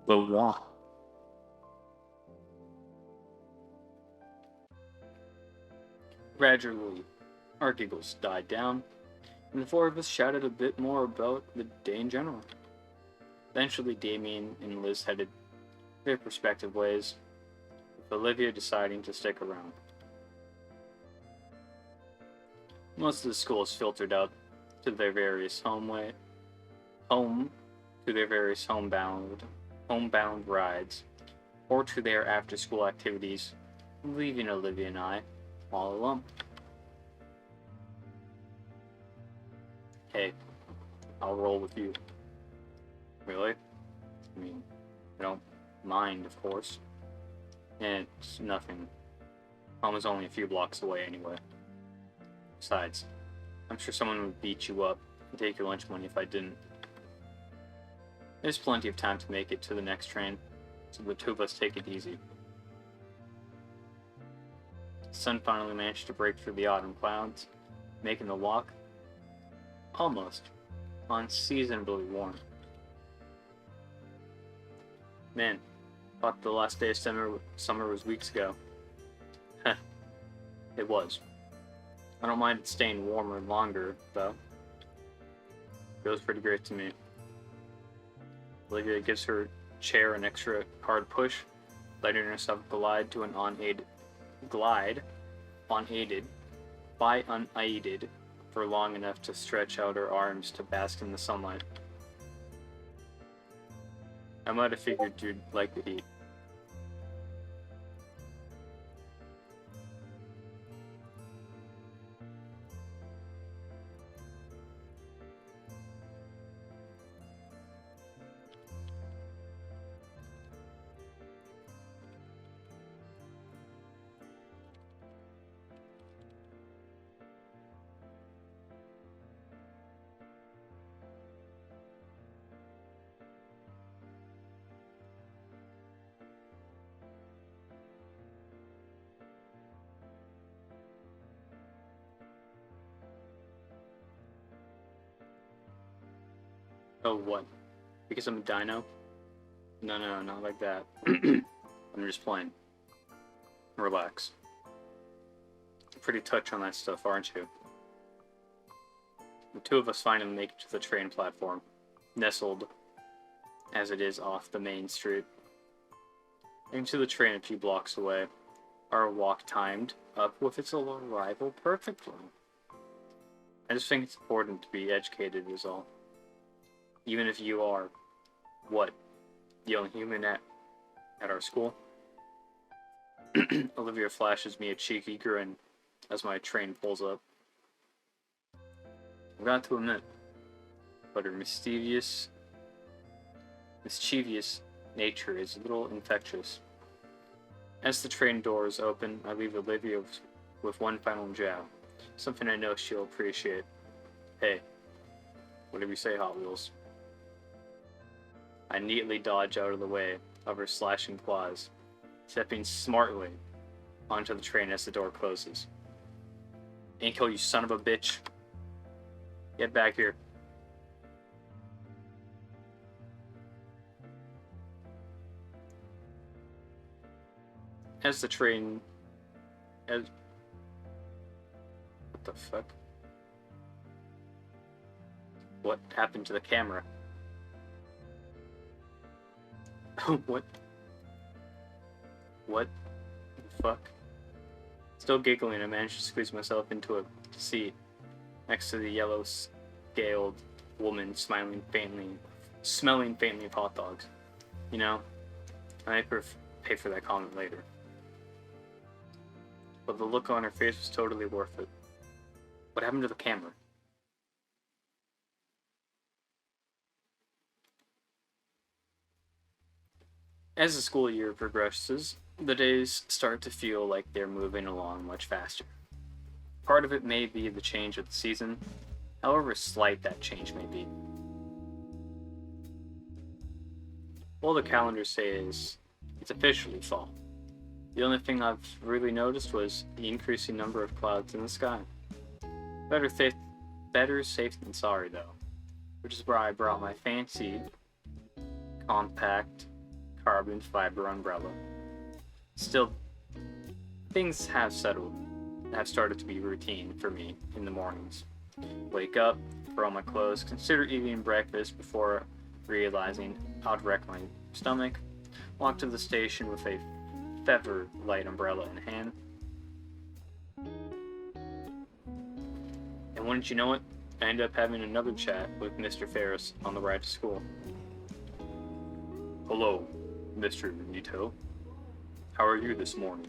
Wani. Gradually, our giggles died down, and the four of us shouted a bit more about the day in general. Eventually, Damien and Liz headed their respective ways, with Olivia deciding to stick around. Most of the schools filtered out to their various home to their various homebound rides, or to their after-school activities, leaving Olivia and I all alone. Hey, I'll roll with you. Really? I mean, I don't mind, of course. And it's nothing. Home is only a few blocks away anyway. Besides, I'm sure someone would beat you up and take your lunch money if I didn't. There's plenty of time to make it to the next train, so the two of us take it easy. The sun finally managed to break through the autumn clouds, making the walk almost unseasonably warm. Man, thought the last day of summer was weeks ago. Heh, it was. I don't mind it staying warmer longer, though. Feels pretty great to me. Olivia gives her chair an extra hard push, letting herself glide unaided, for long enough to stretch out her arms to bask in the sunlight. I might have figured you'd like the heat. Oh, what? Because I'm a dino? No, not like that. I'm just playing. Relax. Pretty touch on that stuff, aren't you? The two of us finally make it to the train platform, nestled as it is off the main street. Into the train a few blocks away, our walk timed up with its arrival perfectly. I just think it's important to be educated is all. Even if you are, what, the only human at our school? Olivia flashes me a cheeky grin as my train pulls up. I've got to admit, but her mischievous nature is a little infectious. As the train doors open, I leave Olivia with one final jab, something I know she'll appreciate. Hey, whatever you say, Hot Wheels. I neatly dodge out of the way of her slashing claws, stepping smartly onto the train as the door closes. Ankle, you son of a bitch. Get back here. As the train... What the fuck? What happened to the camera? What? What the fuck? Still giggling, I managed to squeeze myself into a seat next to the yellow-scaled woman smelling faintly of hot dogs. You know, I might pay for that comment later. But the look on her face was totally worth it. What happened to the camera? As the school year progresses, the days start to feel like they're moving along much faster. Part of it may be the change of the season, however slight that change may be. All the calendars say is, it's officially fall. The only thing I've really noticed was the increasing number of clouds in the sky. Better safe than sorry, though, which is where I brought my fancy, compact carbon fiber umbrella. Still, things have started to be routine for me in the mornings. Wake up, throw on my clothes, consider eating breakfast before realizing I'd wreck my stomach, walk to the station with a feather light umbrella in hand, and wouldn't you know it, I ended up having another chat with Mr. Ferris on the ride to school. Hello, Mr. Nito. How are you this morning?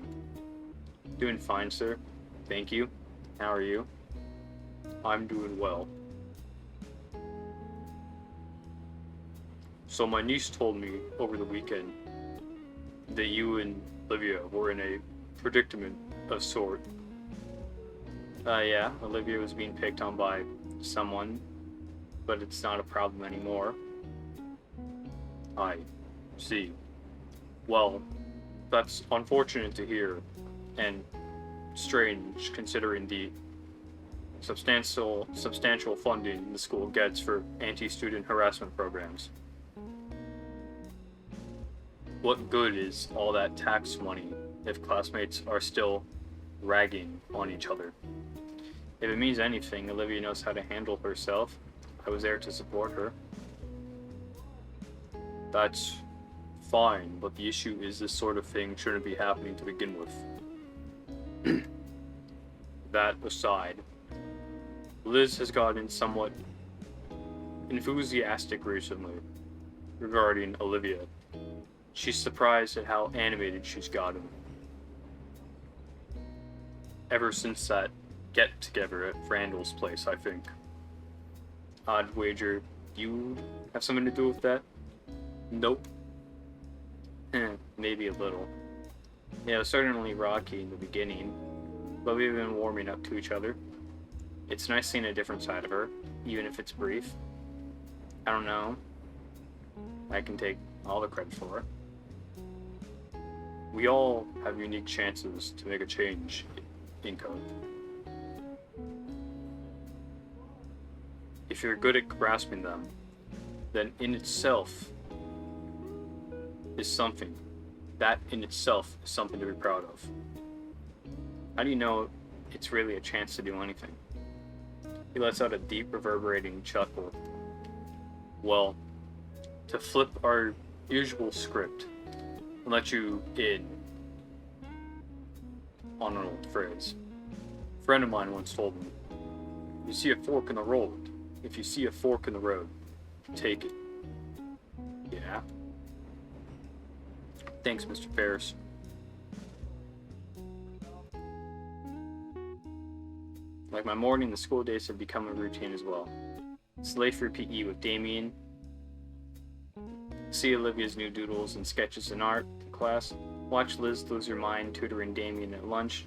Doing fine, sir. Thank you. How are you? I'm doing well. So my niece told me over the weekend that you and Olivia were in a predicament of sort. Yeah, Olivia was being picked on by someone, but it's not a problem anymore. I see. Well, that's unfortunate to hear, and strange considering the substantial funding the school gets for anti-student harassment programs. What good is all that tax money if classmates are still ragging on each other? If it means anything, Olivia knows how to handle herself. I was there to support her. That's fine, but the issue is this sort of thing shouldn't be happening to begin with. That aside, Liz has gotten somewhat enthusiastic recently regarding Olivia. She's surprised at how animated she's gotten. Ever since that get-together at Randall's place, I think. I'd wager you have something to do with that? Nope. Maybe a little. Yeah, it was certainly rocky in the beginning, but we've been warming up to each other. It's nice seeing a different side of her, even if it's brief. I don't know. I can take all the credit for it. We all have unique chances to make a change in code. If you're good at grasping them, then in itself is something. That in itself is something to be proud of. How do you know it's really a chance to do anything? He lets out a deep, reverberating chuckle. Well, to flip our usual script and let you in on an old phrase. A friend of mine once told me, you see a fork in the road. If you see a fork in the road, take it. Yeah? Thanks, Mr. Ferris. Like my morning, the school days have become a routine as well. It's late for PE with Damien. See Olivia's new doodles and sketches in art class. Watch Liz lose her mind tutoring Damien at lunch.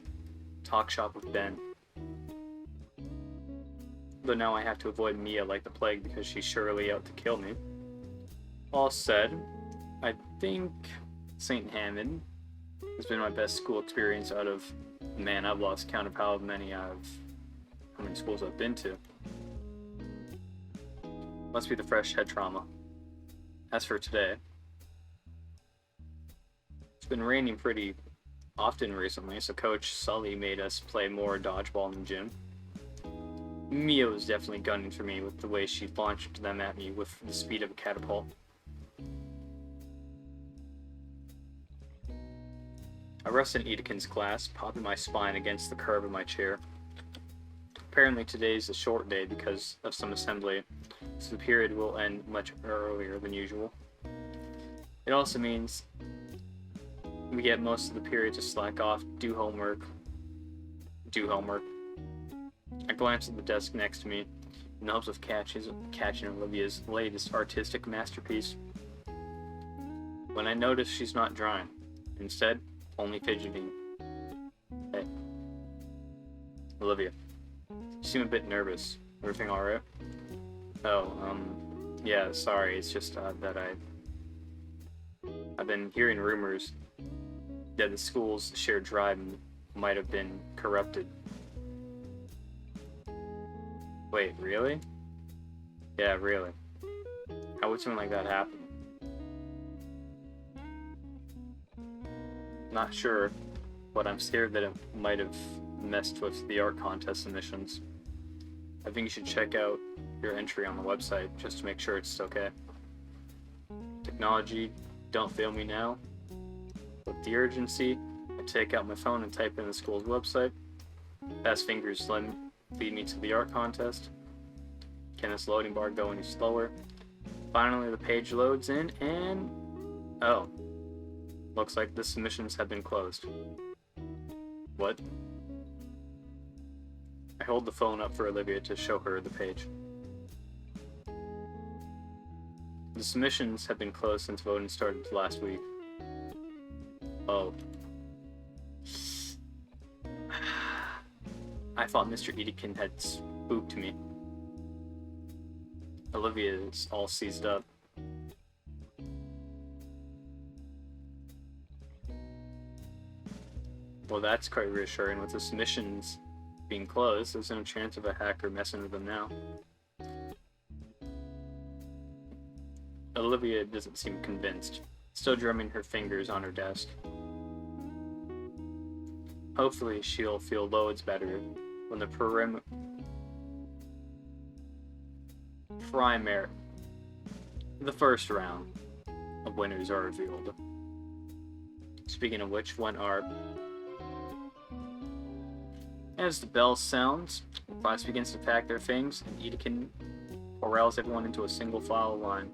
Talk shop with Ben. But now I have to avoid Mia like the plague because she's surely out to kill me. All said, I think St. Hammond has been my best school experience out of, man, I've lost count of how many schools I've been to. Must be the fresh head trauma. As for today, it's been raining pretty often recently, so Coach Sully made us play more dodgeball in the gym. Mia was definitely gunning for me with the way she launched them at me with the speed of a catapult. I rest in Edikin's class, popping my spine against the curve of my chair. Apparently today's a short day because of some assembly, so the period will end much earlier than usual. It also means we get most of the period to slack off, do homework. I glance at the desk next to me in the hopes of catching Olivia's latest artistic masterpiece. When I notice she's not drawing, instead, only fidgeting. Hey. Olivia, you seem a bit nervous. Everything alright? Oh, yeah, sorry, it's just that I've been hearing rumors that the school's shared drive might have been corrupted. Wait, really? Yeah, really. How would something like that happen? Not sure, but I'm scared that it might have messed with the art contest submissions. I think you should check out your entry on the website just to make sure it's okay. Technology, don't fail me now. With the urgency, I take out my phone and type in the school's website. Fast fingers lead me to the art contest. Can this loading bar go any slower? Finally, the page loads in and... oh. Looks like the submissions have been closed. What? I hold the phone up for Olivia to show her the page. The submissions have been closed since voting started last week. Oh. I thought Mr. Edin had spooked me. Olivia is all seized up. Well, that's quite reassuring. With the submissions being closed, there's no chance of a hacker messing with them now. Olivia doesn't seem convinced, still drumming her fingers on her desk. Hopefully she'll feel loads better when the the first round of winners are revealed. Speaking of which, when are... As the bell sounds, the class begins to pack their things, and Edin corrals everyone into a single file line.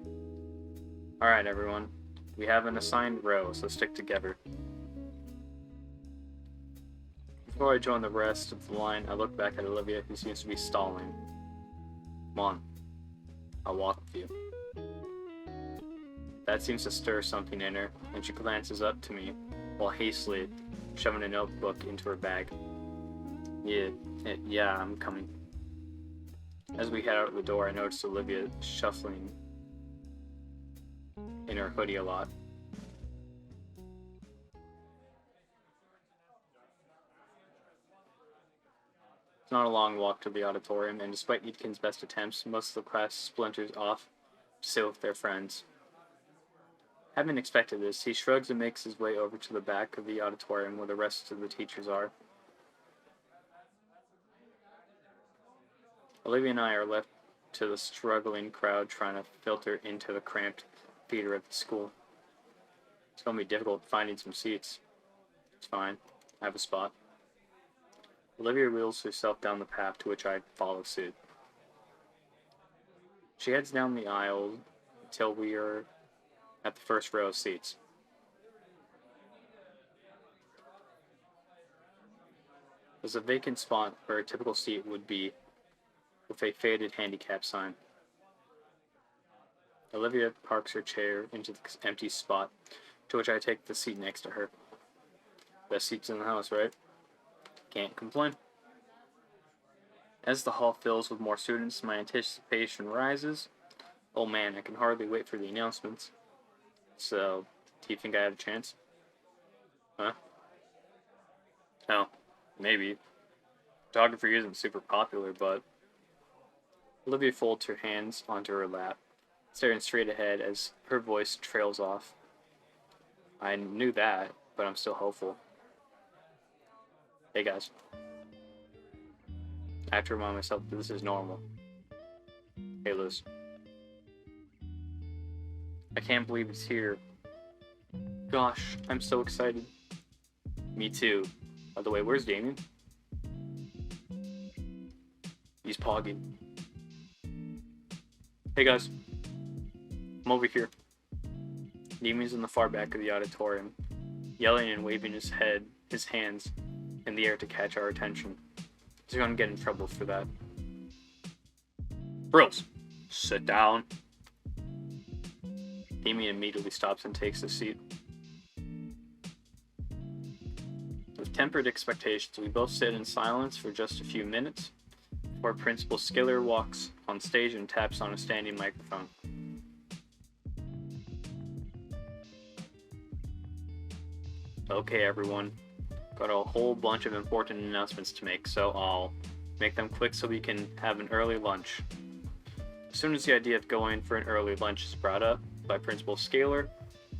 Alright everyone, we have an assigned row, so stick together. Before I join the rest of the line, I look back at Olivia, who seems to be stalling. Come on, I'll walk with you. That seems to stir something in her, and she glances up to me, while hastily shoving a notebook into her bag. Yeah, I'm coming. As we head out the door, I notice Olivia shuffling in her hoodie a lot. It's not a long walk to the auditorium, and despite Edin's best attempts, most of the class splinters off to sit with their friends. Having expected this, he shrugs and makes his way over to the back of the auditorium where the rest of the teachers are. Olivia and I are left to the struggling crowd trying to filter into the cramped theater at the school. It's going to be difficult finding some seats. It's fine. I have a spot. Olivia wheels herself down the path, to which I follow suit. She heads down the aisle until we are at the first row of seats. There's a vacant spot where a typical seat would be, with a faded handicap sign. Olivia parks her chair into the empty spot, to which I take the seat next to her. Best seats in the house, right? Can't complain. As the hall fills with more students, my anticipation rises. Oh man, I can hardly wait for the announcements. So, do you think I have a chance? Huh? Oh, maybe. Photography isn't super popular, but... Olivia folds her hands onto her lap, staring straight ahead as her voice trails off. I knew that, but I'm still hopeful. Hey guys. I have to remind myself that this is normal. Hey Liz. I can't believe it's here. Gosh, I'm so excited. Me too. By the way, where's Damien? He's poggy. Hey guys. I'm over here. Damien's in the far back of the auditorium, yelling and waving his hands in the air to catch our attention. He's gonna get in trouble for that. Bros, sit down. Damien immediately stops and takes a seat. With tempered expectations, we both sit in silence for just a few minutes before Principal Skiller walks on stage and taps on a standing microphone. Okay, everyone. Got a whole bunch of important announcements to make, so I'll make them quick so we can have an early lunch. As soon as the idea of going for an early lunch is brought up by Principal Scaler,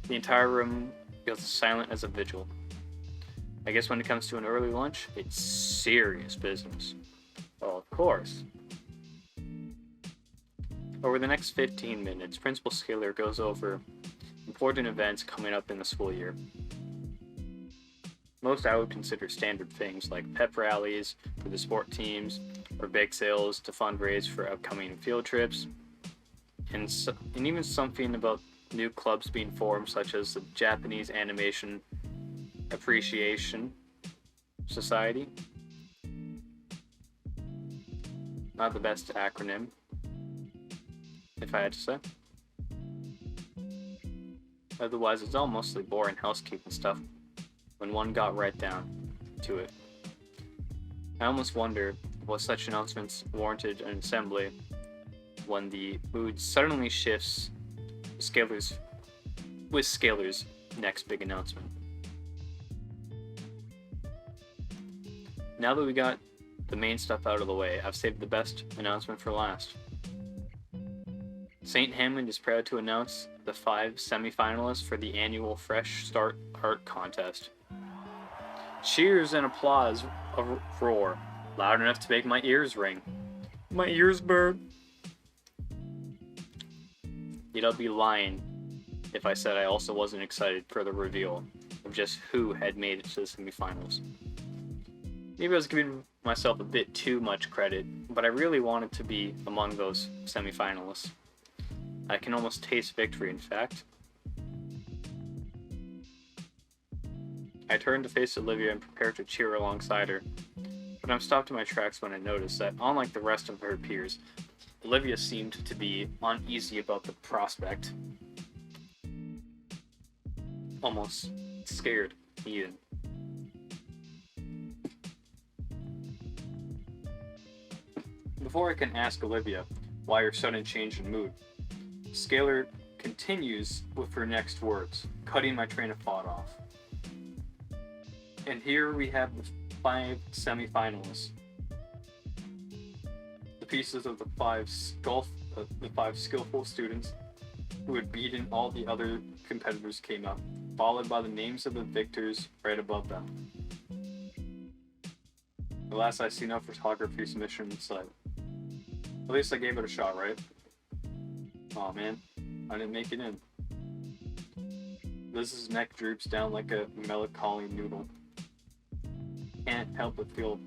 the entire room goes silent as a vigil. I guess when it comes to an early lunch, it's serious business. Well, of course. Over the next 15 minutes, Principal Scaler goes over important events coming up in the school year. Most I would consider standard things like pep rallies for the sport teams, or bake sales to fundraise for upcoming field trips, and even something about new clubs being formed, such as the Japanese Animation Appreciation Society. Not the best acronym, if I had to say. Otherwise, it's all mostly boring housekeeping stuff when one got right down to it. I almost wonder what such announcements warranted an assembly when the mood suddenly shifts with Scaler's next big announcement. Now that we got the main stuff out of the way, I've saved the best announcement for last. St. Hammond is proud to announce the 5 semifinalists for the annual Fresh Start Art Contest. Cheers and applause roar, loud enough to make my ears ring. My ears burn. Yet I'll be lying if I said I also wasn't excited for the reveal of just who had made it to the semifinals. Maybe I was giving myself a bit too much credit, but I really wanted to be among those semifinalists. I can almost taste victory, in fact. I turned to face Olivia and prepared to cheer alongside her, but I'm stopped in my tracks when I noticed that, unlike the rest of her peers, Olivia seemed to be uneasy about the prospect. Almost scared, even. Before I can ask Olivia why her sudden change in mood, Scaler continues with her next words, cutting my train of thought off. And here we have the 5 semifinalists. The pieces of the 5 skillful students who had beaten all the other competitors came up, followed by the names of the victors right above them. Alas, I see no photography submission in sight. At least I gave it a shot, right? Aw, man, I didn't make it in. Liz's neck droops down like a melancholy noodle. Can't help but feel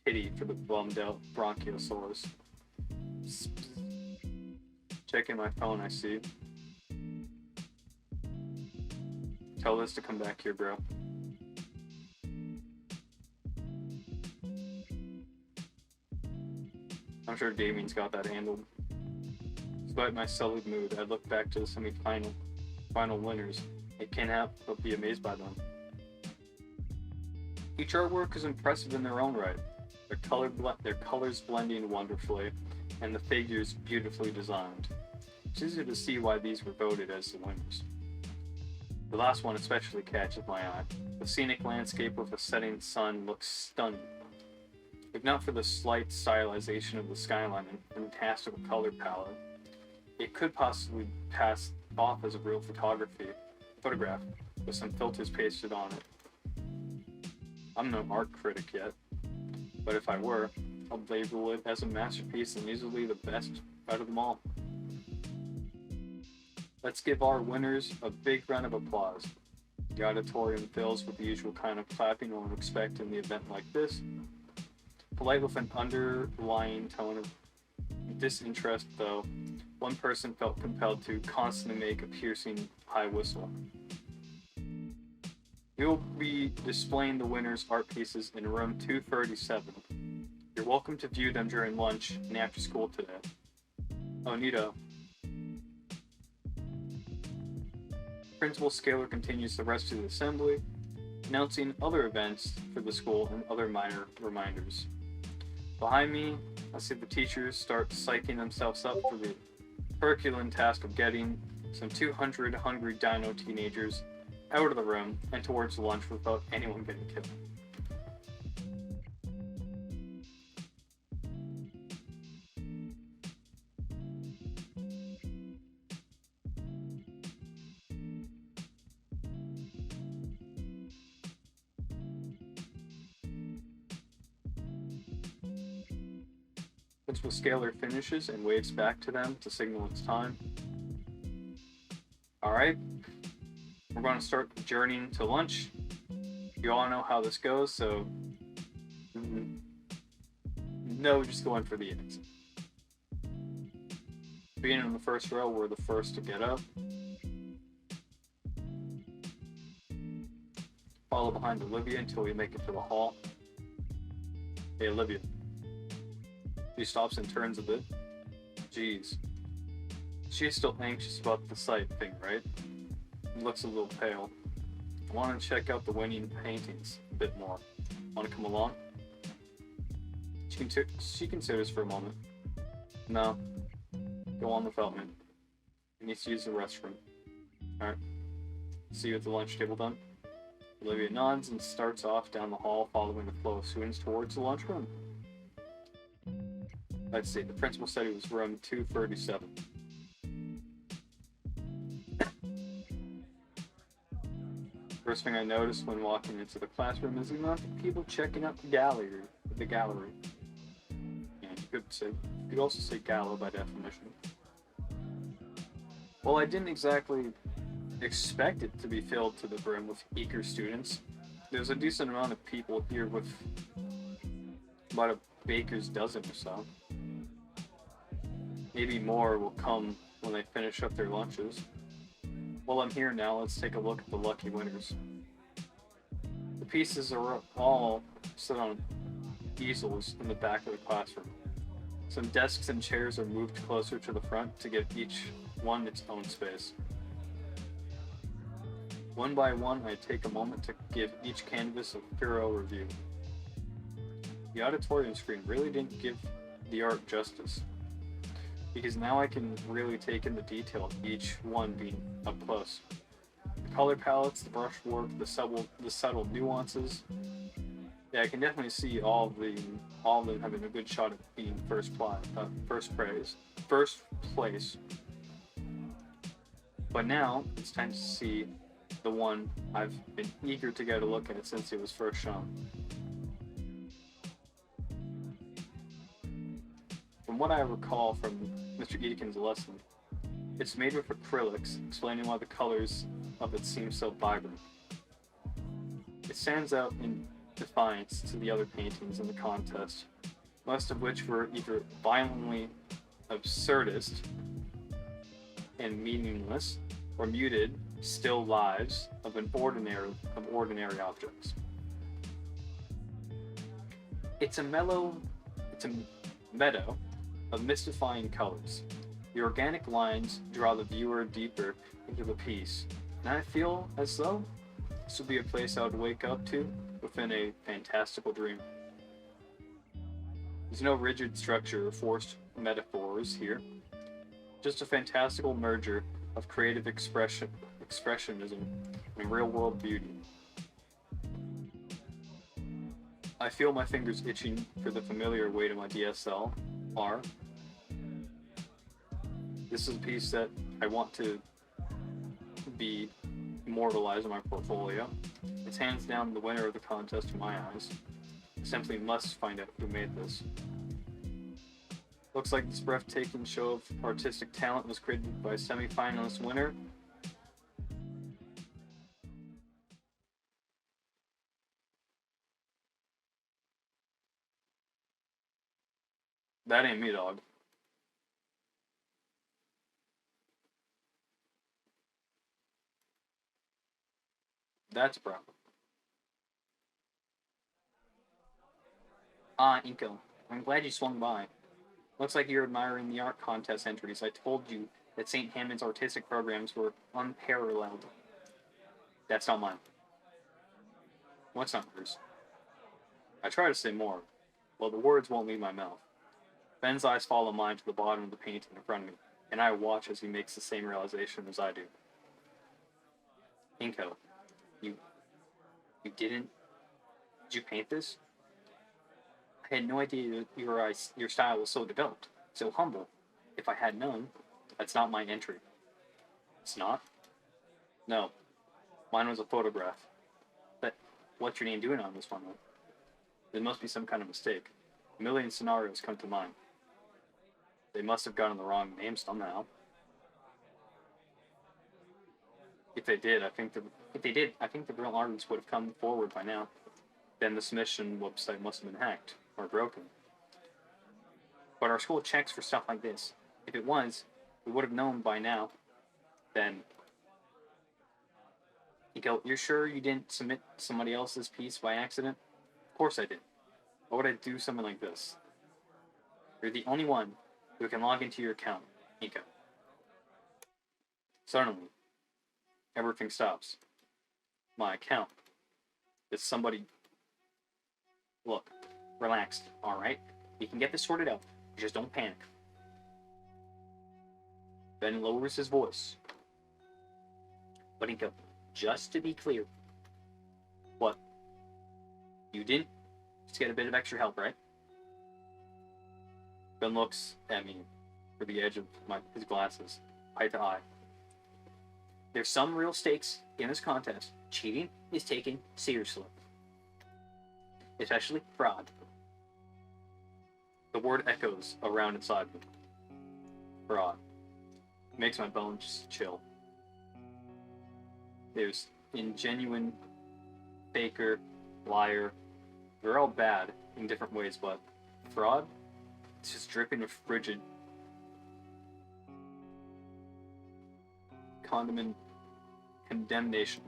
pity for the bummed out bronchiosaurus. Checking my phone, I see. Tell Liz to come back here, bro. I'm sure Damien's got that handled. Despite my sullied mood, I look back to the final winners. I can't help but be amazed by them. Each artwork is impressive in their own right, their colors blending wonderfully, and the figures beautifully designed. It's easy to see why these were voted as the winners. The last one especially catches my eye. The scenic landscape with a setting sun looks stunning. If not for the slight stylization of the skyline and fantastical color palette, it could possibly pass off as a real photograph with some filters pasted on it. I'm no art critic yet, but if I were, I'd label it as a masterpiece and easily the best out of them all. Let's give our winners a big round of applause. The auditorium fills with the usual kind of clapping one would expect in the event like this. Polite with an underlying tone of disinterest, though, one person felt compelled to constantly make a piercing high whistle. We will be displaying the winners' art pieces in room 237. You're welcome to view them during lunch and after school today. Oh, neato. Principal Scaler continues the rest of the assembly, announcing other events for the school and other minor reminders. Behind me, I see the teachers start psyching themselves up for the Herculean task of getting some 200 hungry dino teenagers out of the room and towards lunch without anyone getting killed. Principal Scalar finishes and waves back to them to signal it's time. Alright, we're going to start journeying to lunch. You all know how this goes, so no, just going for the innings. Being in the first row, we're the first to get up. Follow behind Olivia until we make it to the hall. Hey, Olivia. She stops and turns a bit. Jeez. She's still anxious about the sight thing, right? Looks a little pale. I want to check out the winning paintings a bit more. Want to come along? She considers for a moment. No. Go on without me. I need to use the restroom. Alright. See you at the lunch table then. Olivia nods and starts off down the hall, following the flow of students towards the lunchroom. Let's see, the principal said it was room 237. First thing I noticed when walking into the classroom is the amount of people checking out the gallery. Yeah, you could also say gala by definition. Well, I didn't exactly expect it to be filled to the brim with eager students. There's a decent amount of people here, with about a baker's dozen or so. Maybe more will come when they finish up their lunches. While I'm here now, let's take a look at the lucky winners. The pieces are all set on easels in the back of the classroom. Some desks and chairs are moved closer to the front to give each one its own space. One by one, I take a moment to give each canvas a thorough review. The auditorium screen really didn't give the art justice, because now I can really take in the detail of each one being up close. The color palettes, the brushwork, the subtle nuances. Yeah, I can definitely see all of them having a good shot at being first place. But now it's time to see the one I've been eager to get a look at since it was first shown. From what I recall from Mr. Edin's lesson, it's made with acrylics, explaining why the colors of it seem so vibrant. It stands out in defiance to the other paintings in the contest, most of which were either violently absurdist and meaningless, or muted, still lives of ordinary objects. It's a meadow of mystifying colors. The organic lines draw the viewer deeper into the piece, and I feel as though this would be a place I would wake up to within a fantastical dream. There's no rigid structure or forced metaphors here, just a fantastical merger of creative expressionism and real-world beauty. I feel my fingers itching for the familiar weight of my DSLR. This is a piece that I want to be immortalized in my portfolio. It's hands down the winner of the contest in my eyes. I simply must find out who made this. Looks like this breathtaking show of artistic talent was created by a semi-finalist winner. That ain't me, dog. That's a problem. Inko, I'm glad you swung by. Looks like you're admiring the art contest entries. I told you that St. Hammond's artistic programs were unparalleled. That's not mine. What's not yours? I try to say more. Well, the words won't leave my mouth. Ben's eyes follow mine to the bottom of the painting in front of me, and I watch as he makes the same realization as I do. Inko, you did you paint this? I had no idea your style was so developed, so humble. If I had known, that's not my entry. It's not? No. Mine was a photograph. But what's your name doing on this one? There must be some kind of mistake. A million scenarios come to mind. They must have gotten the wrong name somehow. If they did, I think the real artists would have come forward by now. Then the submission website must have been hacked or broken. But our school checks for stuff like this. If it was, we would have known by now. Then you go, you're sure you didn't submit somebody else's piece by accident? Of course I did. Why would I do something like this? You're the only one who can log into your account, Nico. Suddenly, everything stops. My account. Is somebody... Look, relax, alright? We can get this sorted out. Just don't panic. Ben lowers his voice. But Nico, just to be clear. What? You didn't just get a bit of extra help, right? Ben looks at me through the edge of his glasses, eye to eye. There's some real stakes in this contest. Cheating is taken seriously. Especially fraud. The word echoes around inside me. Fraud. Makes my bones chill. There's ingenuine, faker, liar. They're all bad in different ways, but fraud? It's just dripping with frigid condemnation.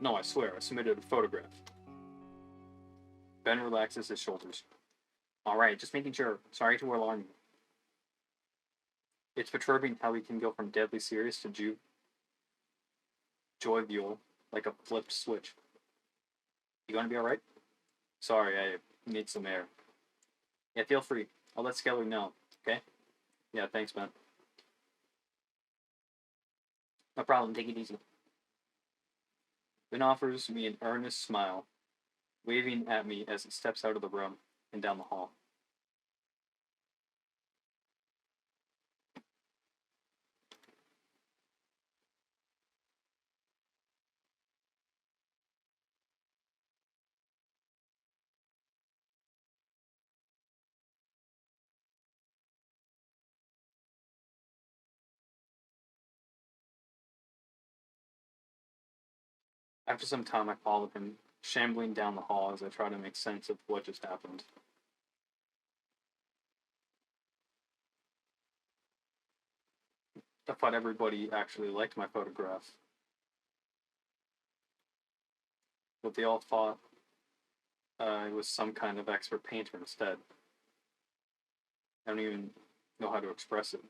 No, I swear, I submitted a photograph. Ben relaxes his shoulders. Alright, just making sure. Sorry to alarm you. It's perturbing how we can go from deadly serious to jovial like a flipped switch. You gonna be alright? Sorry, I need some air. Yeah, feel free. I'll let Skelly know, okay? Yeah, thanks, man. No problem, take it easy. Ben offers me an earnest smile, waving at me as he steps out of the room and down the hall. After some time, I followed him, shambling down the hall as I try to make sense of what just happened. I thought everybody actually liked my photograph. But they all thought I was some kind of expert painter instead. I don't even know how to express it. I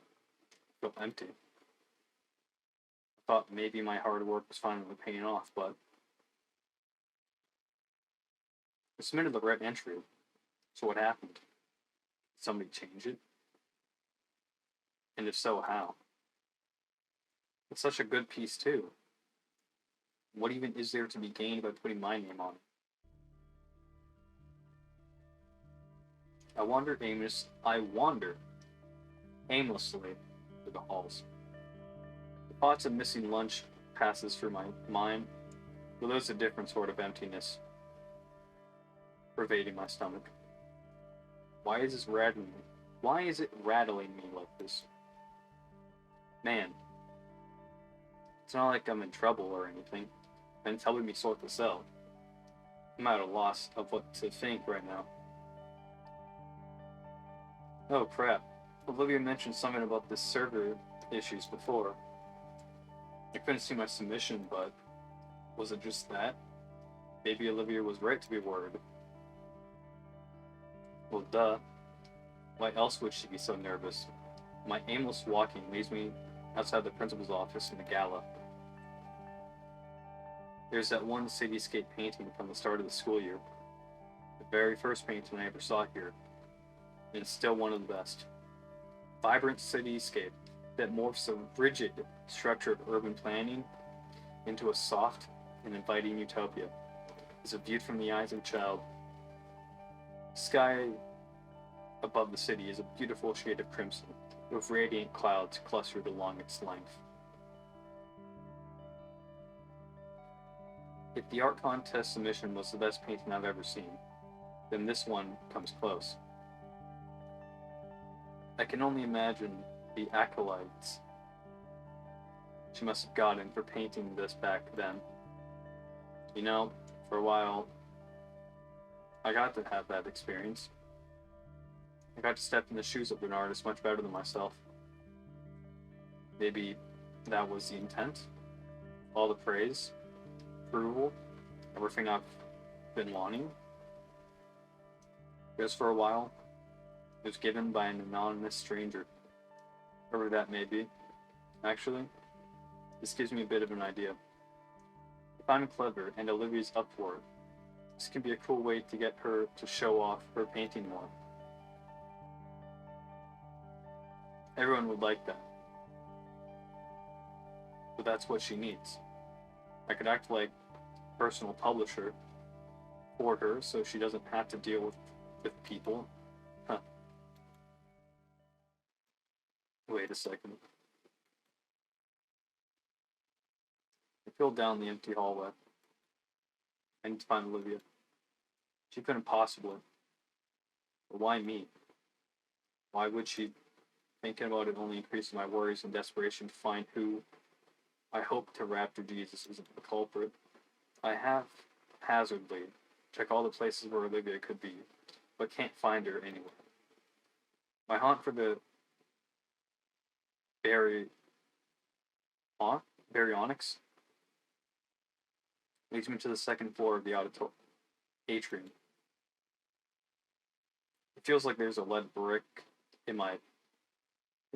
feel empty. I thought maybe my hard work was finally paying off, but I submitted the right entry. So what happened? Did somebody change it? And if so, how? It's such a good piece, too. What even is there to be gained by putting my name on it? I wander aimlessly through the halls. The thoughts of missing lunch passes through my mind, but there's a different sort of emptiness pervading my stomach. Why is it rattling me like this? Man, it's not like I'm in trouble or anything. Ben's helping me sort this out. I'm at a loss of what to think right now. Oh crap. Olivia mentioned something about the server issues before. I couldn't see my submission, but was it just that? Maybe Olivia was right to be worried. Well, duh. Why else would she be so nervous? My aimless walking leaves me outside the principal's office in the gala. There's that one cityscape painting from the start of the school year. The very first painting I ever saw here. And it's still one of the best. Vibrant cityscape that morphs a rigid structure of urban planning into a soft and inviting utopia is viewed from the eyes of a child. Sky above the city is a beautiful shade of crimson, with radiant clouds clustered along its length. If the art contest submission was the best painting I've ever seen, then this one comes close. I can only imagine the acolytes she must have gotten for painting this back then. You know, for a while, I got to have that experience. I got to step in the shoes of an artist much better than myself. Maybe that was the intent. All the praise, approval, everything I've been wanting. Just for a while, it was given by an anonymous stranger, whoever that may be. Actually, this gives me a bit of an idea. If I'm clever and Olivia's up for it, this can be a cool way to get her to show off her painting more. Everyone would like that. But that's what she needs. I could act like a personal publisher for her so she doesn't have to deal with people. Huh. Wait a second. I peeled down the empty hallway. I need to find Olivia. She couldn't possibly. But why me? Why would she? Thinking about it only increases my worries and desperation to find who I hope to rapture Jesus isn't the culprit. I have hazardly checked all the places where Olivia could be, but can't find her anywhere. My hunt for the baryonyx leads me to the second floor of the atrium. It feels like there's a lead brick in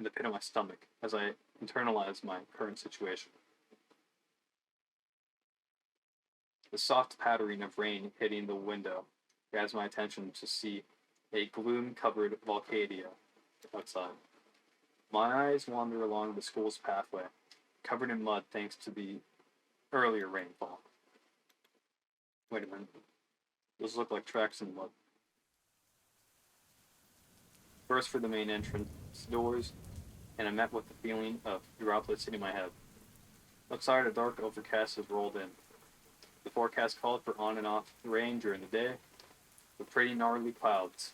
the pit of my stomach as I internalize my current situation. The soft pattering of rain hitting the window grabs my attention to see a gloom-covered volcano outside. My eyes wander along the school's pathway, covered in mud thanks to the earlier rainfall. Wait a minute. Those look like tracks in the mud. Burst for the main entrance doors, and I met with the feeling of droplets hitting my head. Outside, a dark overcast has rolled in. The forecast called for on and off rain during the day, with pretty gnarly clouds.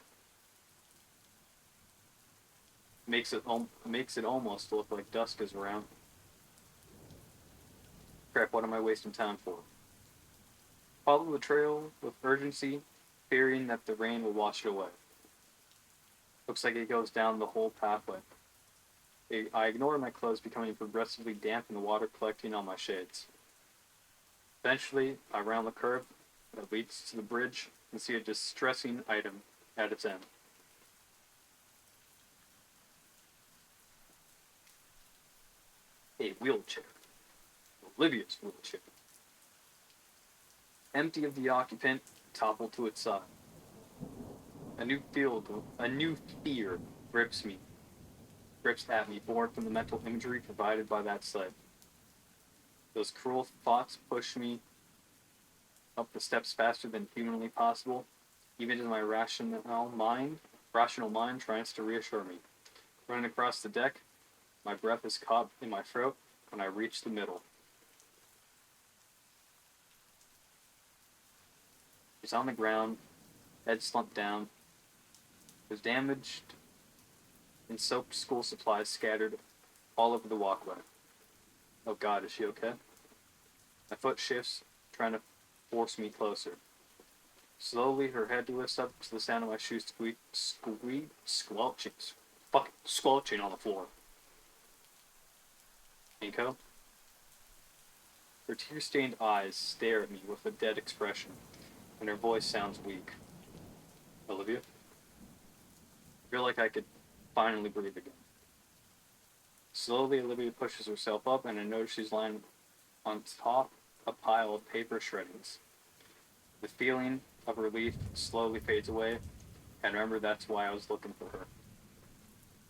Makes it almost look like dusk is around. Crap, what am I wasting time for? Follow the trail with urgency, fearing that the rain will wash it away. Looks like it goes down the whole pathway. I ignore my clothes becoming progressively damp and the water collecting on my shades. Eventually, I round the curve that leads to the bridge and see a distressing item at its end. A wheelchair. Olivia's wheelchair. Empty of the occupant, toppled to its side. A new fear grips at me, born from the mental imagery provided by that sight. Those cruel thoughts push me up the steps faster than humanly possible, even as my rational mind tries to reassure me. Running across the deck, my breath is caught in my throat when I reach the middle. She's on the ground, head slumped down. There's damaged and soaked school supplies scattered all over the walkway. Oh God, is she okay? My foot shifts, trying to force me closer. Slowly, her head lifts up to the sound of my shoes squelching on the floor. Nico? Her tear-stained eyes stare at me with a dead expression, and her voice sounds weak. Olivia? I feel like I could finally breathe again. Slowly, Olivia pushes herself up, and I notice she's lying on top of a pile of paper shreddings. The feeling of relief slowly fades away, and remember that's why I was looking for her.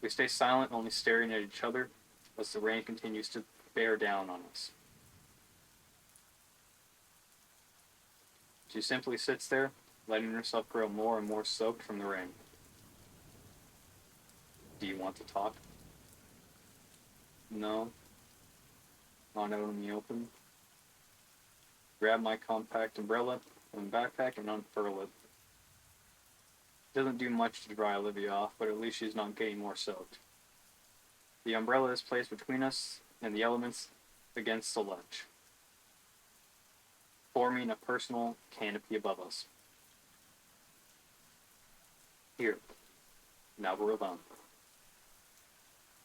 We stay silent, only staring at each other as the rain continues to bear down on us. She simply sits there, letting herself grow more and more soaked from the rain. Do you want to talk? No. Not out in the open. Grab my compact umbrella from the backpack and unfurl it. doesn't do much to dry Olivia off, but at least she's not getting more soaked. The umbrella is placed between us and the elements against the ledge, forming a personal canopy above us. Here, now we're alone.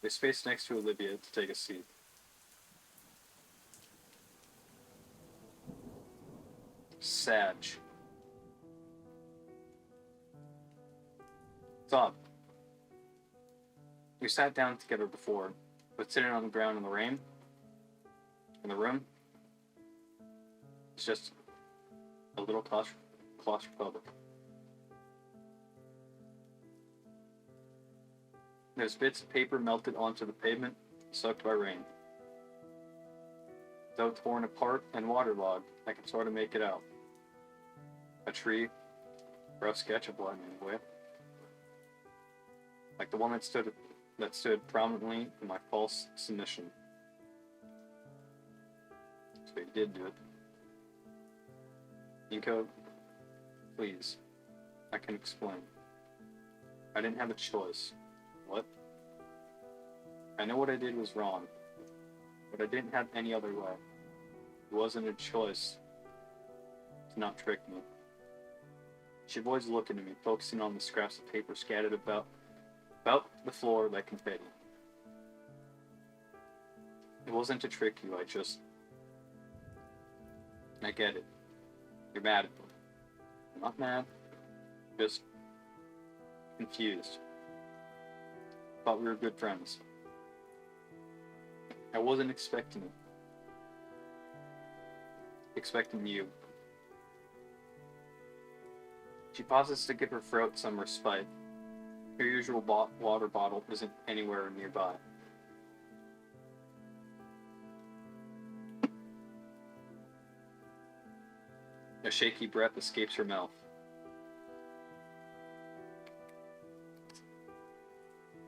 There's space next to Olivia to take a seat. Sag. What's up? We sat down together before, but sitting on the ground in the rain, in the room, it's just a little claustrophobic. There's bits of paper melted onto the pavement, soaked by rain. Though torn apart and waterlogged, I can sort of make it out. A tree, rough sketch of one anyway. Like the one that stood prominently in my false submission. So he did do it. Nico, please, I can explain. I didn't have a choice. What? I know what I did was wrong, but I didn't have any other way. It wasn't a choice to not trick me. She avoids looking at me, focusing on the scraps of paper scattered about the floor like confetti. It wasn't to trick you, I get it. You're mad at me. I'm not mad, just confused. Thought we were good friends. I wasn't expecting it. Expecting you. She pauses to give her throat some respite. Her usual water bottle isn't anywhere nearby. A shaky breath escapes her mouth.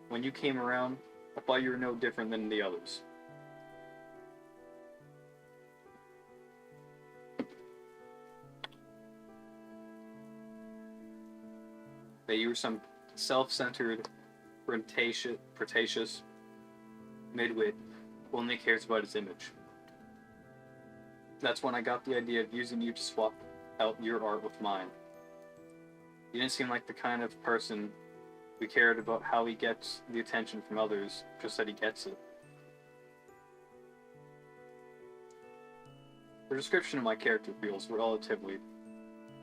When you came around, I thought you were no different than the others. That you were some self-centered, pretentious midwit who only cares about his image. That's when I got the idea of using you to swap out your art with mine. You didn't seem like the kind of person who cared about how he gets the attention from others, just that he gets it. The description of my character feels relatively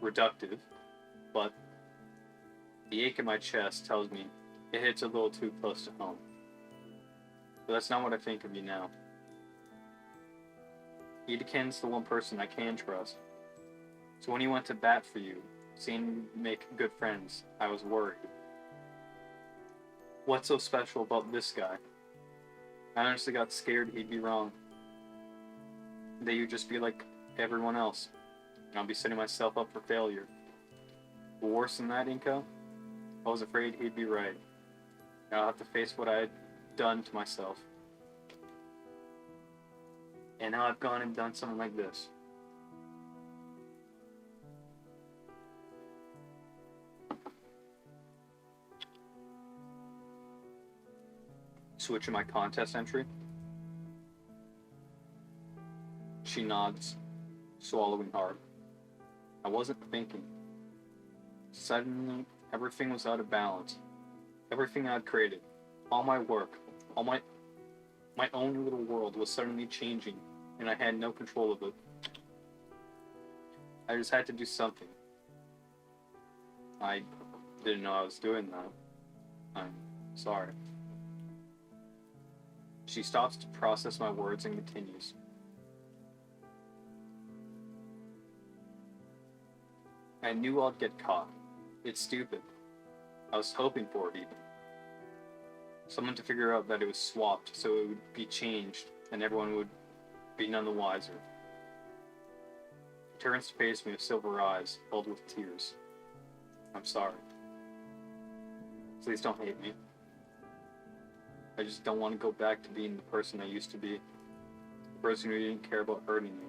reductive, but the ache in my chest tells me it hits a little too close to home. But that's not what I think of you now. Edin's the one person I can trust. So when he went to bat for you, seeing you make good friends, I was worried. What's so special about this guy? I honestly got scared he'd be wrong. That you'd just be like everyone else. And I'll be setting myself up for failure. But worse than that, Inko, I was afraid he'd be right. And I'll have to face what I had done to myself. And now I've gone and done something like this. Switching my contest entry. She nods, swallowing hard. I wasn't thinking. Suddenly, everything was out of balance. Everything I'd created, all my work, all my own little world was suddenly changing, and I had no control of it. I just had to do something. I didn't know I was doing that. I'm sorry. She stops to process my words and continues. I knew I'd get caught. It's stupid. I was hoping for it even. Someone to figure out that it was swapped so it would be changed and everyone would be none the wiser. She turns to face me with silver eyes filled with tears. I'm sorry. Please don't hate me. I just don't want to go back to being the person I used to be. The person who didn't care about hurting you.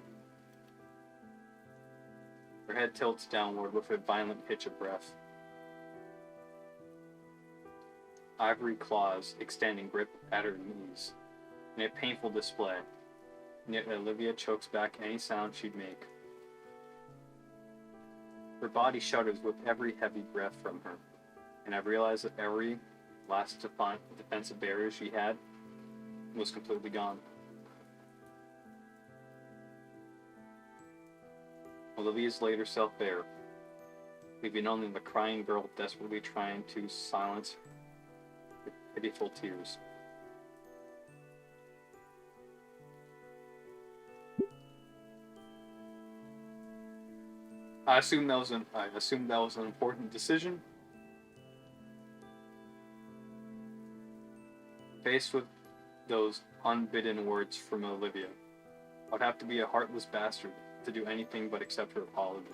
Her head tilts downward with a violent hitch of breath. ivory claws extending grip at her knees, in a painful display. And yet Olivia chokes back any sound she'd make. Her body shudders with every heavy breath from her, and I've realized that every last defensive barrier she had was completely gone. Olivia's laid herself bare, leaving only the crying girl desperately trying to silence her pitiful tears. I assume that was an important decision. Faced with those unbidden words from Olivia, I'd have to be a heartless bastard to do anything but accept her apology.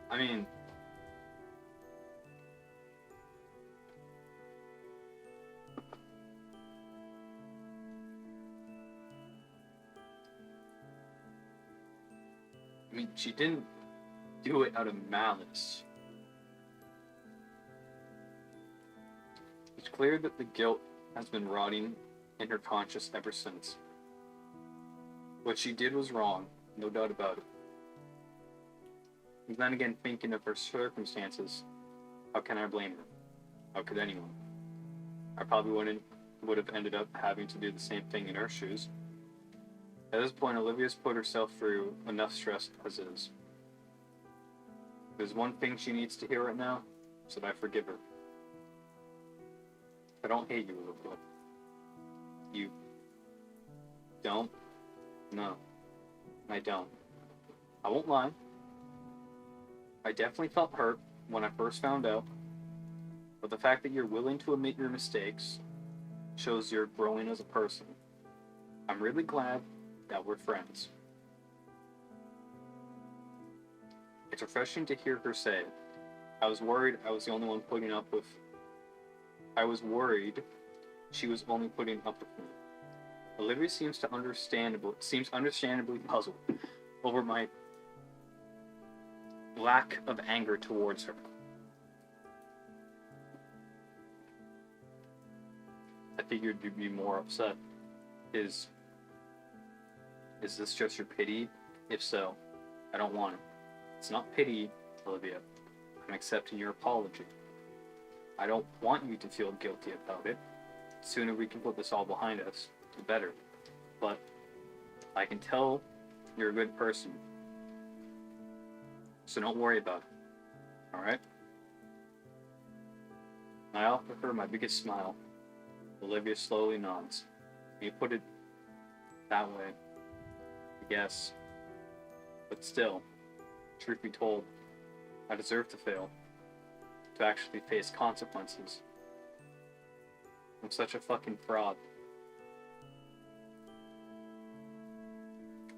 I mean, she didn't do it out of malice. It's clear that the guilt has been rotting in her conscience ever since. What she did was wrong, no doubt about it. And then again, thinking of her circumstances, how can I blame her? How could anyone? I probably would have ended up having to do the same thing in her shoes. At this point, Olivia's put herself through enough stress as is. If there's one thing she needs to hear right now, it's that I forgive her. I don't hate you, Olivia. You don't? No, I don't. I won't lie. I definitely felt hurt when I first found out, but the fact that you're willing to admit your mistakes shows you're growing as a person. I'm really glad that we're friends. It's refreshing to hear her say, I was worried she was only putting up with me. Olivia seems understandably puzzled over my lack of anger towards her. I figured you'd be more upset. Is this just your pity? If so, I don't want it. It's not pity, Olivia. I'm accepting your apology. I don't want you to feel guilty about it. The sooner we can put this all behind us, the better. But I can tell you're a good person. So don't worry about it. Alright? I offer her my biggest smile. Olivia slowly nods. You put it that way, I guess. But still, truth be told, I deserve to fail. To actually face consequences. I'm such a fucking fraud.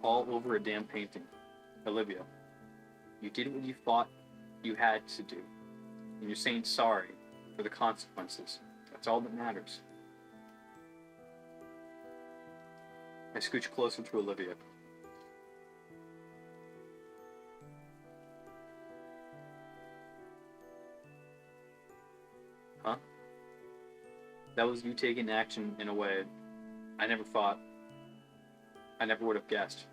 All over a damn painting. Olivia, you did what you thought you had to do. And you're saying sorry for the consequences. That's all that matters. I scooch closer to Olivia. Huh? That was you taking action in a way I never would have guessed.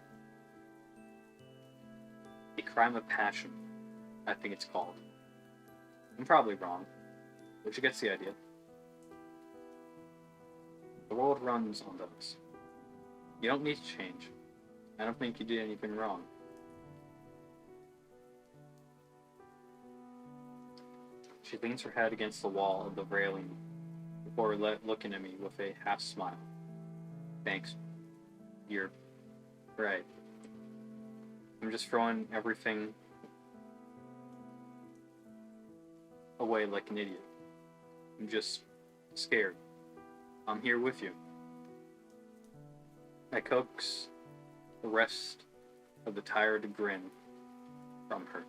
A crime of passion, I think it's called. I'm probably wrong, but you get the idea. The world runs on those. You don't need to change. I don't think you did anything wrong. She leans her head against the wall of the railing before looking at me with a half smile. Thanks. You're right. I'm just throwing everything away like an idiot. I'm just scared. I'm here with you. I coax the rest of the tired grin from her,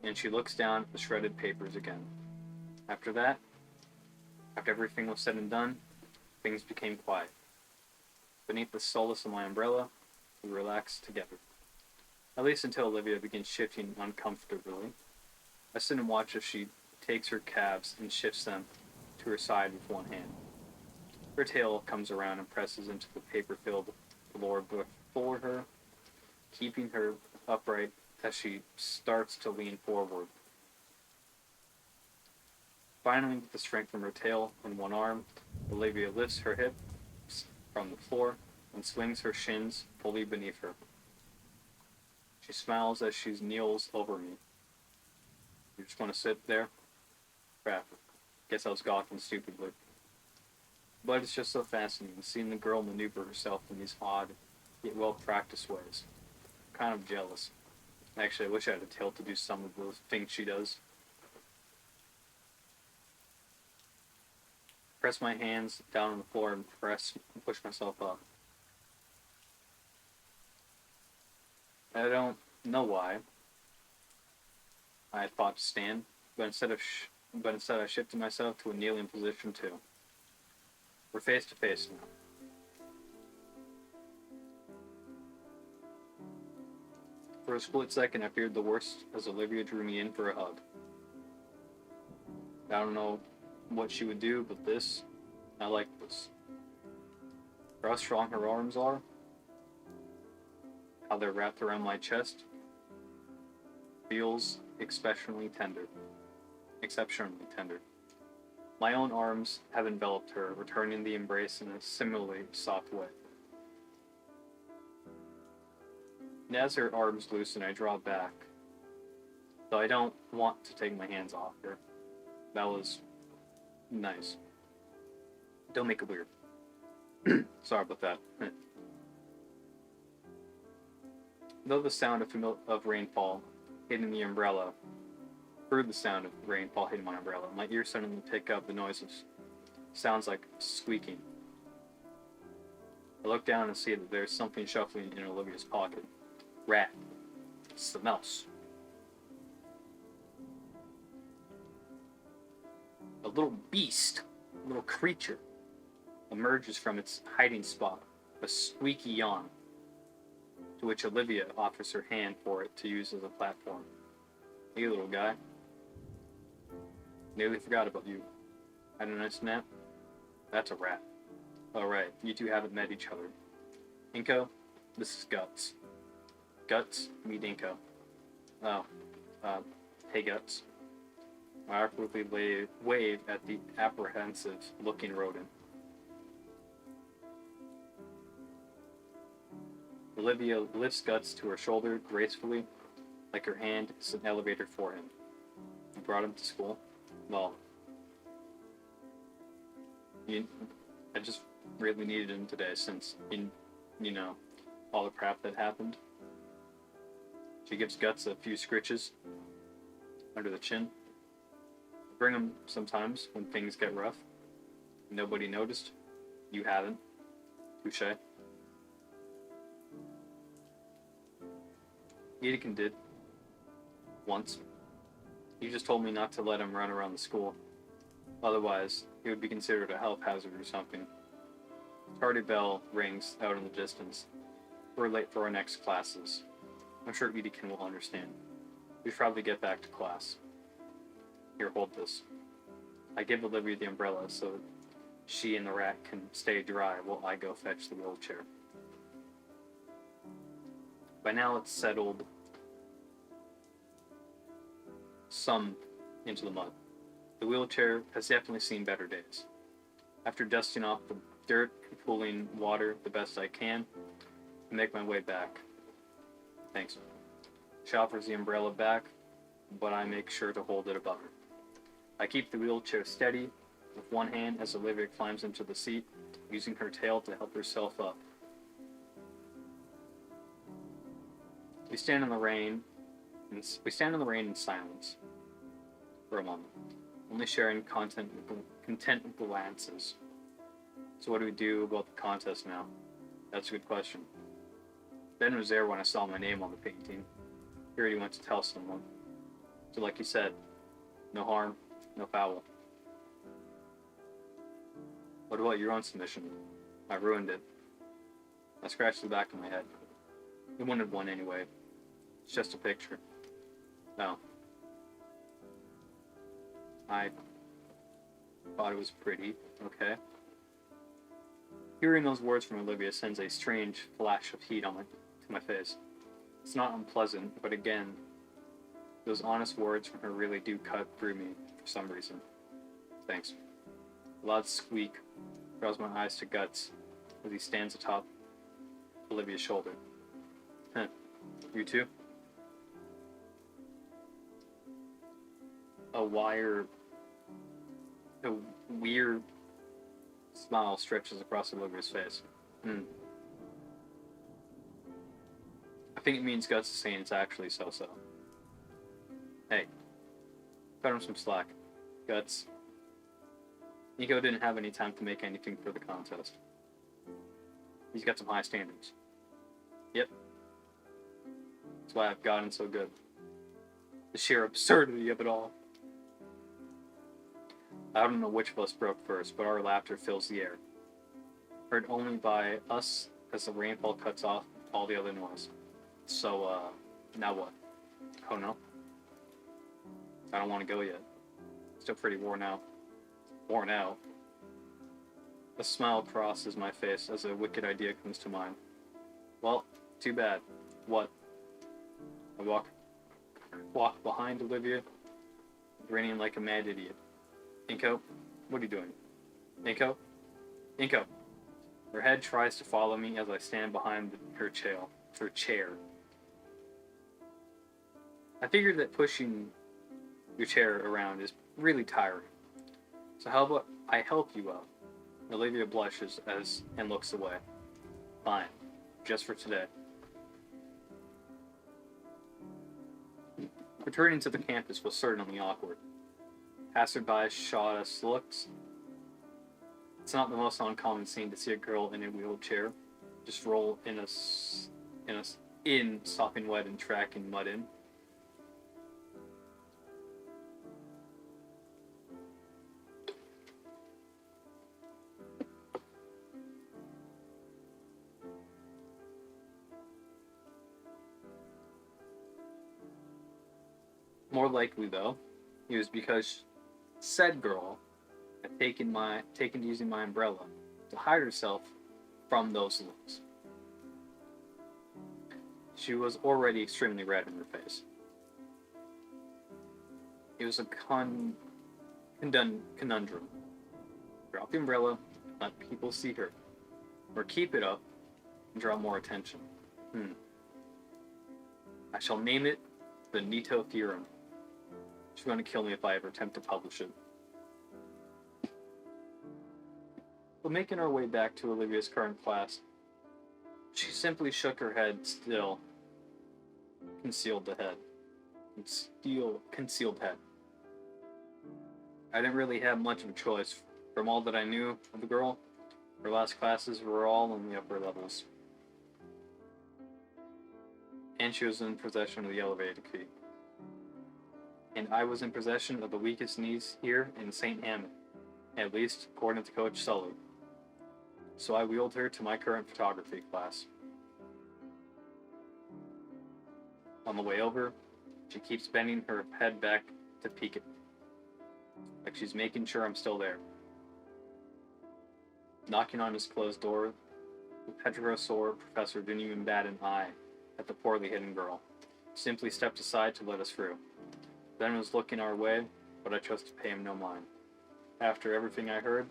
and she looks down at the shredded papers again. After that, after everything was said and done, things became quiet. Beneath the solace of my umbrella, we relaxed together. At least until Olivia began shifting uncomfortably. I sit and watch as she takes her calves and shifts them to her side with one hand. Her tail comes around and presses into the paper-filled floor before her, keeping her upright as she starts to lean forward. Finally, with the strength from her tail and one arm, Olivia lifts her hips from the floor and swings her shins fully beneath her. She smiles as she kneels over me. You just want to sit there? Crap. Guess I was gawking stupidly. But it's just so fascinating seeing the girl maneuver herself in these odd, yet well-practiced ways. I'm kind of jealous. Actually, I wish I had a tail to do some of the things she does. Press my hands down on the floor and push myself up. I don't know why I thought to stand, but instead I shifted myself to a kneeling position too. We're face to face now. For a split second, I feared the worst as Olivia drew me in for a hug. I don't know what she would do, but I like this. For how strong her arms are, how they're wrapped around my chest, feels exceptionally tender. My own arms have enveloped her, returning the embrace in a similarly soft way. And as her arms loosen, I draw back, though I don't want to take my hands off her. That was nice. Don't make it weird. Sorry about that. Though the sound of rainfall hitting the umbrella, heard the sound of rainfall hitting my umbrella, my ears suddenly pick up the noises. Sounds like squeaking. I look down and see that there's something shuffling in Olivia's pocket. Rat. It's the mouse. A little beast, a little creature, emerges from its hiding spot, a squeaky yawn, to which Olivia offers her hand for it to use as a platform. Hey, little guy. Nearly forgot about you. Had a nice nap? That's a rat. Alright, you two haven't met each other. Inko, this is Guts. Guts, meet Inko. Oh, hey Guts. I awkwardly wave at the apprehensive-looking rodent. Olivia lifts Guts to her shoulder gracefully, like her hand is an elevator for him. You brought him to school? Well, I just really needed him today since, all the crap that happened. She gives Guts a few scritches under the chin. I bring him sometimes when things get rough. Nobody noticed. You haven't. Touché. Edin did. Once. He just told me not to let him run around the school. Otherwise, he would be considered a health hazard or something. Tardy bell rings out in the distance. We're late for our next classes. I'm sure Edin will understand. We should probably get back to class. Here, hold this. I give Olivia the umbrella so she and the rat can stay dry while I go fetch the wheelchair. By now it's settled some into the mud. The wheelchair has definitely seen better days. After dusting off the dirt and pulling water the best I can, I make my way back. Thanks. She offers the umbrella back, but I make sure to hold it above her. I keep the wheelchair steady with one hand as Olivia climbs into the seat, using her tail to help herself up. We stand in the rain in silence for a moment, only sharing content content glances. So what do we do about the contest now? That's a good question. Ben was there when I saw my name on the painting. He already went to tell someone. So like you said, no harm, no foul. What about your own submission? I ruined it. I scratched the back of my head. You wanted one anyway. It's just a picture. No. I thought it was pretty. Okay. Hearing those words from Olivia sends a strange flash of heat to my face. It's not unpleasant, but again, those honest words from her really do cut through me for some reason. Thanks. A loud squeak draws my eyes to guts as he stands atop Olivia's shoulder. Huh. You too? A weird smile stretches across Olivia's face. I think it means Guts is saying it's actually so-so. Hey, cut him some slack. Guts. Nico didn't have any time to make anything for the contest. He's got some high standards. Yep. That's why I've gotten so good. The sheer absurdity of it all. I don't know which of us broke first, but our laughter fills the air. Heard only by us as the rainfall cuts off all the other noise. So, now what? Oh no? I don't want to go yet. Still pretty worn out. Worn out? A smile crosses my face as a wicked idea comes to mind. Well, too bad. What? I walk behind Olivia, grinning like a mad idiot. Inko, what are you doing? Inko? Inko! Her head tries to follow me as I stand behind her chair. I figured that pushing your chair around is really tiring. So how about I help you out? Olivia blushes and looks away. Fine. Just for today. Returning to the campus was certainly awkward. Passersby shot us looks. It's not the most uncommon scene to see a girl in a wheelchair just roll in sopping wet and tracking mud in. More likely, though, it was because said girl had taken to using my umbrella to hide herself from those looks. She was already extremely red in her face. It was a conundrum. Drop the umbrella, let people see her, or keep it up and draw more attention. I shall name it the Nito Theorem. She's going to kill me if I ever attempt to publish it. But making our way back to Olivia's current class, she simply shook her head, still concealed head. I didn't really have much of a choice. From all that I knew of the girl, her last classes were all in the upper levels. And she was in possession of the elevator key. And I was in possession of the weakest knees here in St. Hammond, at least according to Coach Sully. So I wheeled her to my current photography class. On the way over, she keeps bending her head back to peek at me, like she's making sure I'm still there. Knocking on his closed door, the petrosaur professor didn't even bat an eye at the poorly hidden girl. Simply stepped aside to let us through. Ben was looking our way, but I chose to pay him no mind. After everything I heard,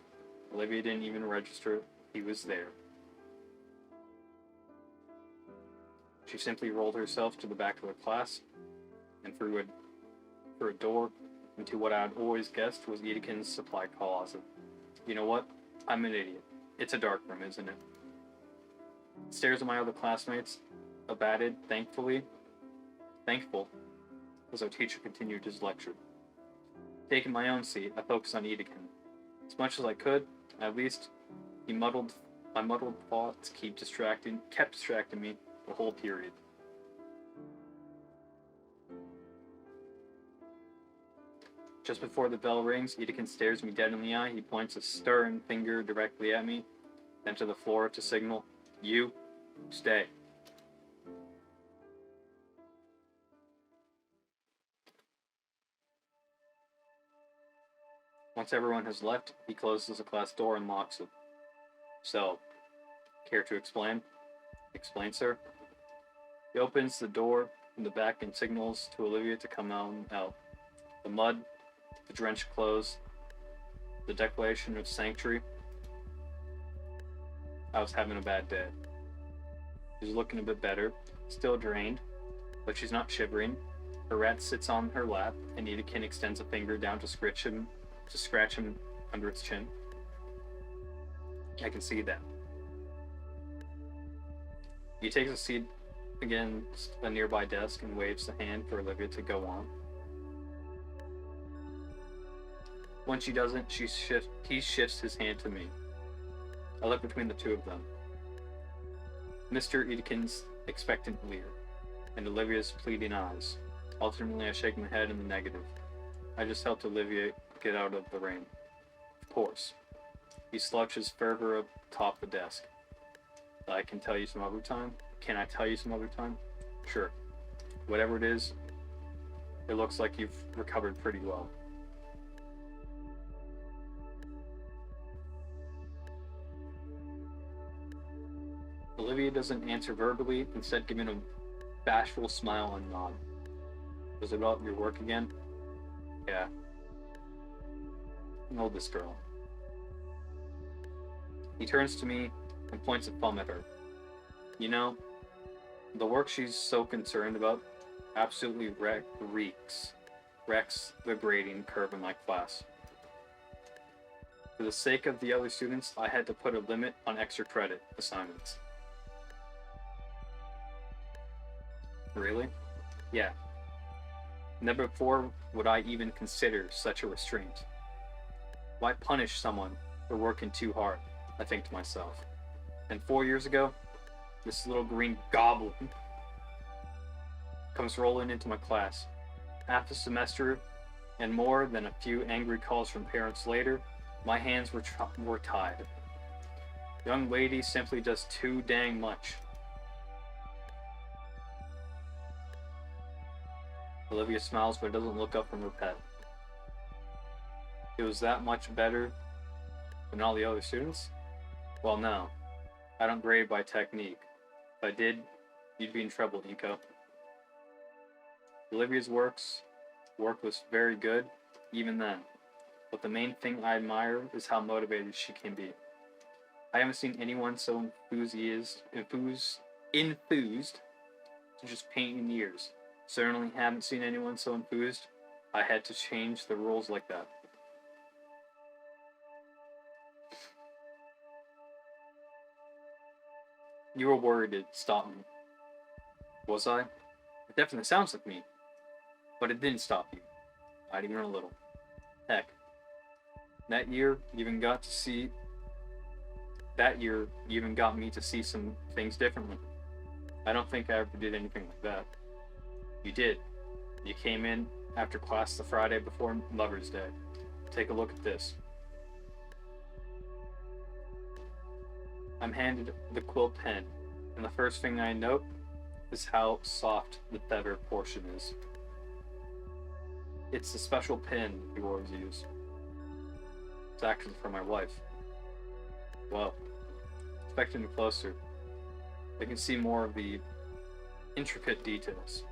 Olivia didn't even register he was there. She simply rolled herself to the back of the class and through a door into what I had always guessed was Edin's supply closet. You know what? I'm an idiot. It's a dark room, isn't it? Stares at my other classmates, abated, thankful, as our teacher continued his lecture. Taking my own seat, I focused on Edin. As much as I could, at least, my muddled thoughts kept distracting me the whole period. Just before the bell rings, Edin stares me dead in the eye. He points a stern finger directly at me, then to the floor to signal, "You, stay." Once everyone has left, he closes the class door and locks it. So, care to explain? Explain, sir? He opens the door from the back and signals to Olivia to come out. The mud, the drenched clothes, the declaration of sanctuary. I was having a bad day. She's looking a bit better, still drained, but she's not shivering. Her rat sits on her lap, and Edin extends a finger down to scratch him under its chin. I can see that. He takes a seat against a nearby desk and waves the hand for Olivia to go on. When she doesn't, he shifts his hand to me. I look between the two of them. Mr. Edin's expectant leer, and Olivia's pleading eyes. Alternately, I shake my head in the negative. I just helped Olivia get out of the rain. Of course. He slouches further up top the desk. I can tell you some other time? Can I tell you some other time? Sure. Whatever it is, it looks like you've recovered pretty well. Olivia doesn't answer verbally, instead giving a bashful smile and nod. Was it about your work again? Yeah. I know this girl. He turns to me and points a thumb at her. You know, the work she's so concerned about absolutely wrecks the grading curve in my class. For the sake of the other students, I had to put a limit on extra credit assignments. Really? Yeah. Never before would I even consider such a restraint. Why punish someone for working too hard? I think to myself. And 4 years ago, this little green goblin comes rolling into my class. Half a semester and more than a few angry calls from parents later, my hands were tied. Young lady simply does too dang much. Olivia smiles but doesn't look up from her pet. It was that much better than all the other students? Well, no. I don't grade by technique. If I did, you'd be in trouble, Nico. Olivia's work was very good, even then. But the main thing I admire is how motivated she can be. I haven't seen anyone so enthused to just paint in years. Certainly haven't seen anyone so enthused I had to change the rules like that. You were worried it'd stop me. Was I? It definitely sounds like me. But it didn't stop you. Not even a little. Heck. That year, you even got me to see some things differently. I don't think I ever did anything like that. You did. You came in after class the Friday before Mother's Day. Take a look at this. I'm handed the quill pen, and the first thing I note is how soft the feather portion is. It's the special pin you always use. It's actually for my wife. Well, inspecting it closer, I can see more of the intricate details.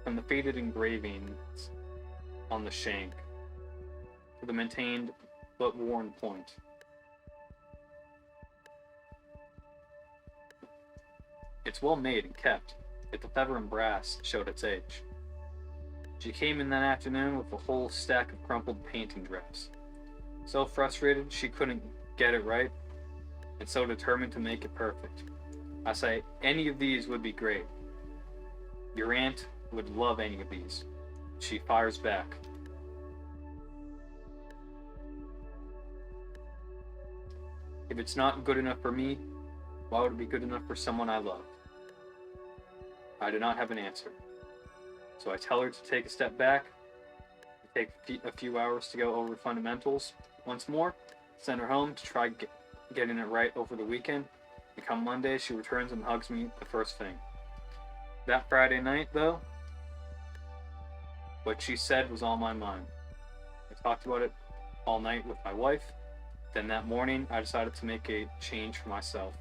From the faded engravings on the shank to the maintained but worn point. It's well made and kept, yet the feather and brass showed its age. She came in that afternoon with a whole stack of crumpled painting drafts. So frustrated she couldn't get it right, and so determined to make it perfect. I say, any of these would be great. Your aunt would love any of these. She fires back. If it's not good enough for me, why would it be good enough for someone I love? I do not have an answer. So I tell her to take a step back, take a few hours to go over fundamentals once more, send her home to try getting it right over the weekend, and come Monday she returns and hugs me the first thing. That Friday night, though, what she said was on my mind. I talked about it all night with my wife. Then that morning, I decided to make a change for myself.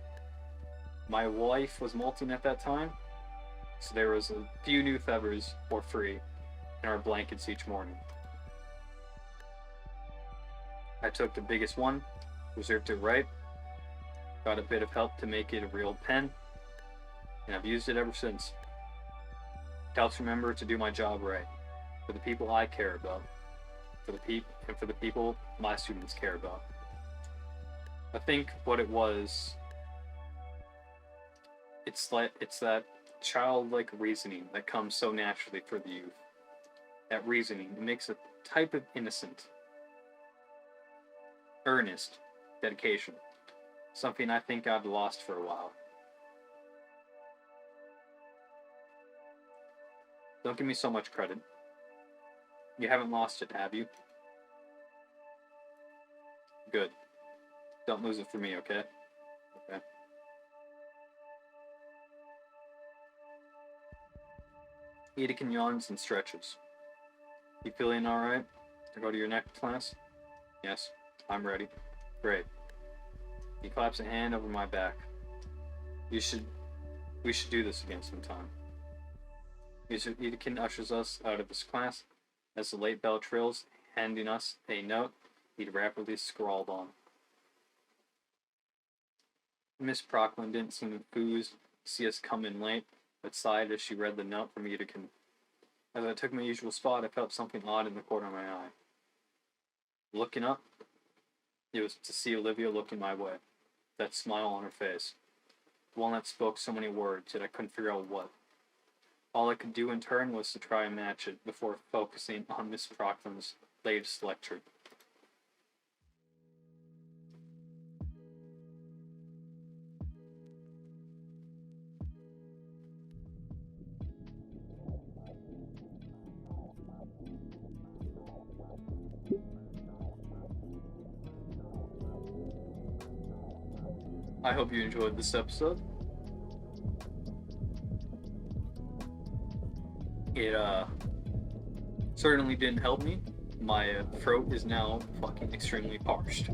My wife was molting at that time, so there was a few new feathers for free in our blankets each morning. I took the biggest one, reserved it right, got a bit of help to make it a real pen, and I've used it ever since. It helps remember to do my job right, for the people I care about, for the people my students care about. I think what it was, it's that childlike reasoning that comes so naturally for the youth. That reasoning, it makes a type of innocent, earnest dedication, something I think I've lost for a while. Don't give me so much credit. You haven't lost it, have you? Good. Don't lose it for me, okay? Okay. Edin yawns and stretches. You feeling alright to go to your next class? Yes, I'm ready. Great. He claps a hand over my back. We should do this again sometime. Edin ushers us out of his class. As the late bell trills, handing us a note he'd rapidly scrawled on. Miss Procklin didn't seem enthused to see us come in late, but sighed as she read the note from Edin. As I took my usual spot, I felt something odd in the corner of my eye. Looking up, it was to see Olivia looking my way, that smile on her face, the one that spoke so many words that I couldn't figure out what. All I could do in turn was to try and match it before focusing on Miss Procklin's latest lecture. I hope you enjoyed this episode. It certainly didn't help me. My throat is now fucking extremely parched.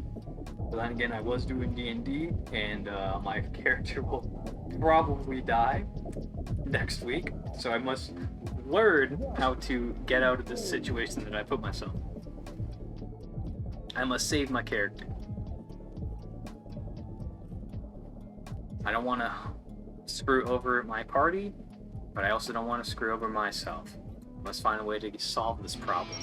But then again, I was doing D&D, and my character will probably die next week. So I must learn how to get out of this situation that I put myself. I must save my character. I don't want to screw over my party, but I also don't want to screw over myself. I must find a way to solve this problem.